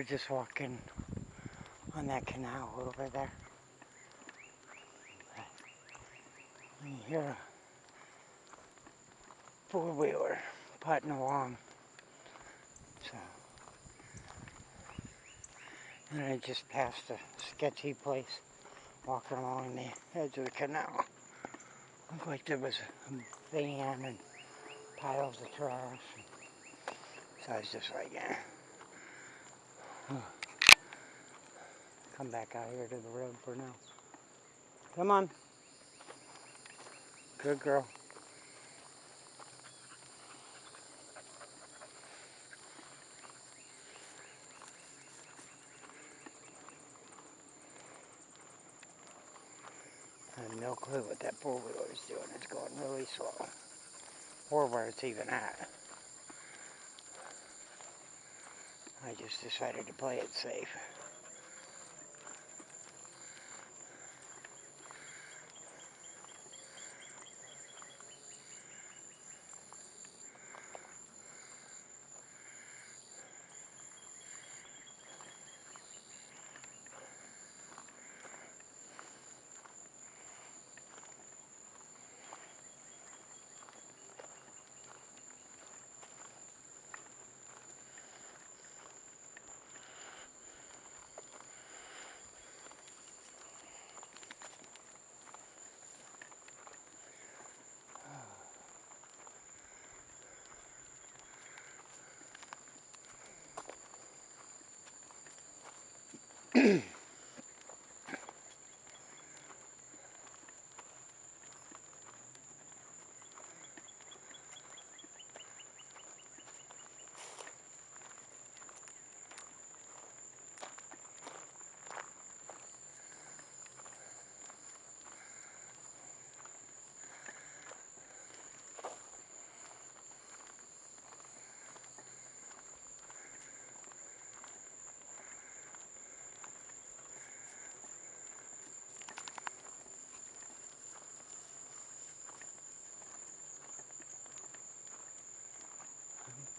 were just walking on that canal over there. And you hear a four-wheeler putting along. So, and I just passed a sketchy place walking along the edge of the canal. Looked like there was a van and piles of trash. So I was just like, yeah. Come back out here to the road for now. Come on. Good girl. I have no clue what that four-wheeler is doing. It's going really slow. Or where it's even at. I just decided to play it safe.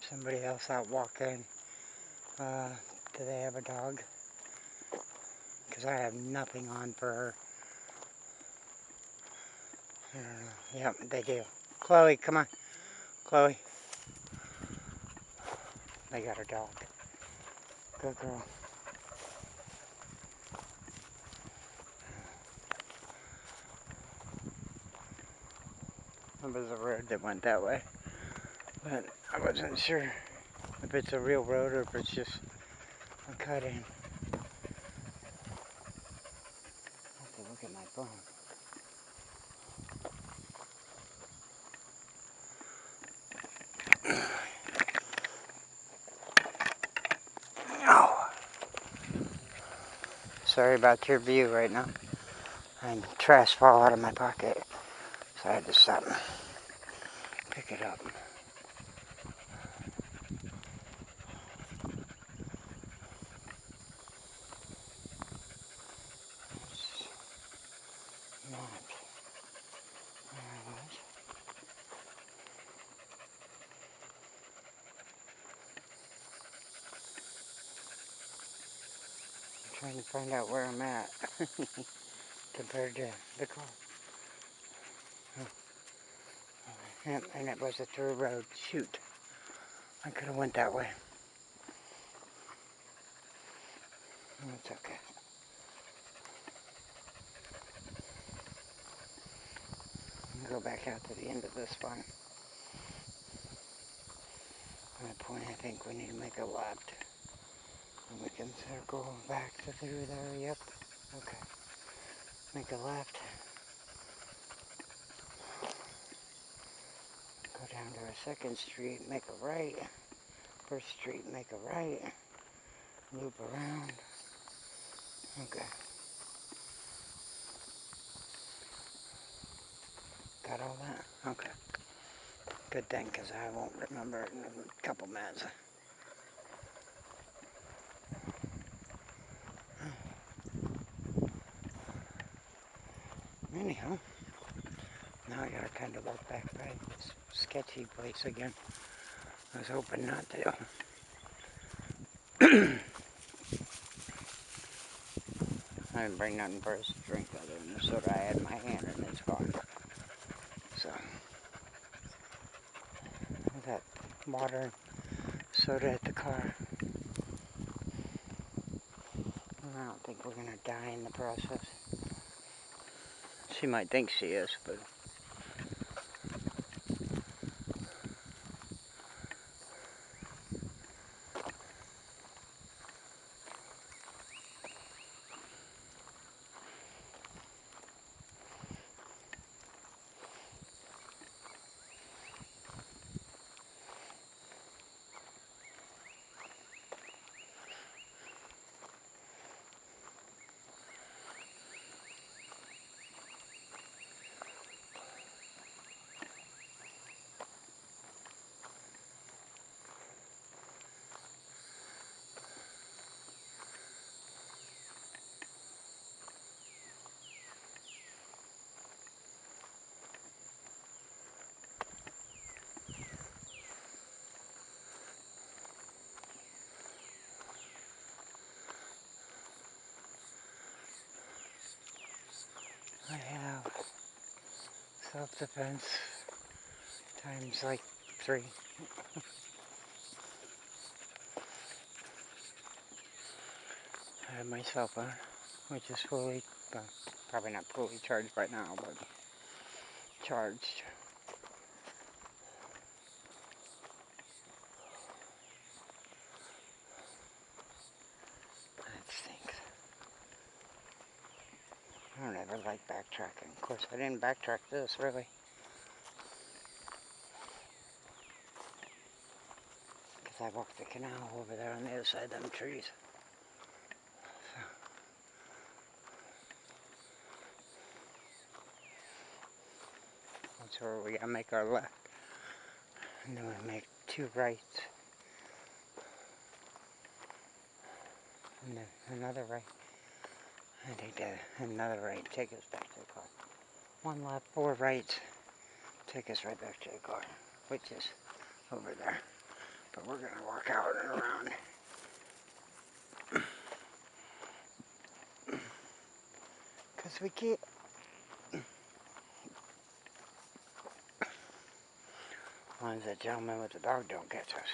Somebody else out walking. Do they have a dog? Because I have nothing on for her. I don't know. Yep, they do. Chloe, come on. Chloe. They got a dog. Good girl. There was a road that went that way. But I wasn't sure if it's a real road or if it's just a cut in. I have to look at my phone. Oh. Sorry about your view right now. And trash fall out of my pocket. So I had to stop and pick it up. Not where I was. I'm trying to find out where I'm at compared to the car. Oh. Yep, and it was a through road. Shoot. I could have went that way. That's okay. Go back out to the end of this one. At that point, I think we need to make a left. And we can circle back to through there. Yep. Okay. Make a left. Go down to a second street. Make a right. First street. Make a right. Loop around. Okay. Got all that? Okay. Good thing, because I won't remember it in a couple minutes. Anyhow, now I gotta kind of look back by this sketchy place again. I was hoping not to. I didn't bring nothing for us to drink other than the soda I had in my hand, and it's gone. So, I got water and soda at the car. I don't think we're going to die in the process. She might think she is, but... I have self-defense times like 3. I have my cell phone, which is fully, well, probably not fully charged right now, but charged. That stinks. I don't ever like backtracking. Of course, I didn't backtrack this, really. Because I walked the canal over there on the other side of them trees. So. That's where we gotta make our left. And then we make 2 rights. And then another right. I think that another right take us back to the car. 1 left, 4 rights. Take us right back to the car, which is over there. But we're gonna walk out and around. Because we can't. As long as that gentleman with the dog don't catch us.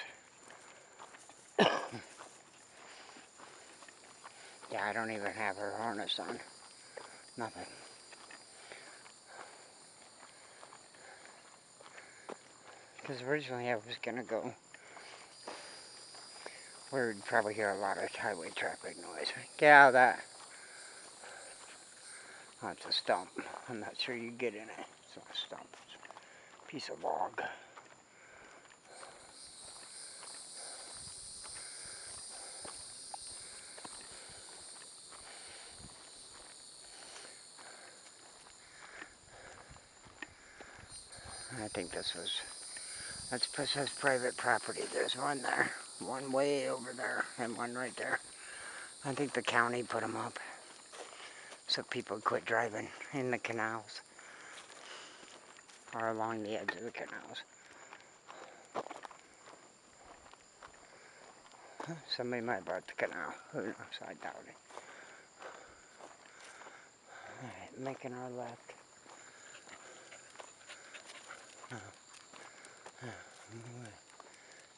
Yeah, I don't even have her harness on. Nothing. Because originally I was gonna go where we'd probably hear a lot of highway traffic noise. Get out of that. Oh, it's a stump. I'm not sure you get in it. It's not a stump. It's a piece of log. I think that's private property. There's one there, one way over there, and one right there. I think the county put them up so people quit driving in the canals or along the edge of the canals. Somebody might have bought the canal. Who knows? I doubt it. Alright, making our left.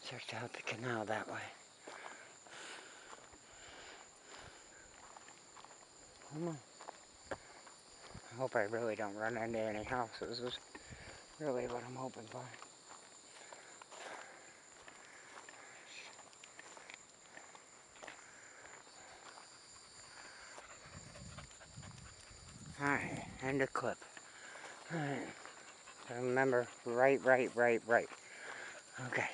Checked out the canal that way. Come on. I hope I really don't run into any houses. Is really what I'm hoping for. Alright, end of clip. Alright. Remember, right. Okay.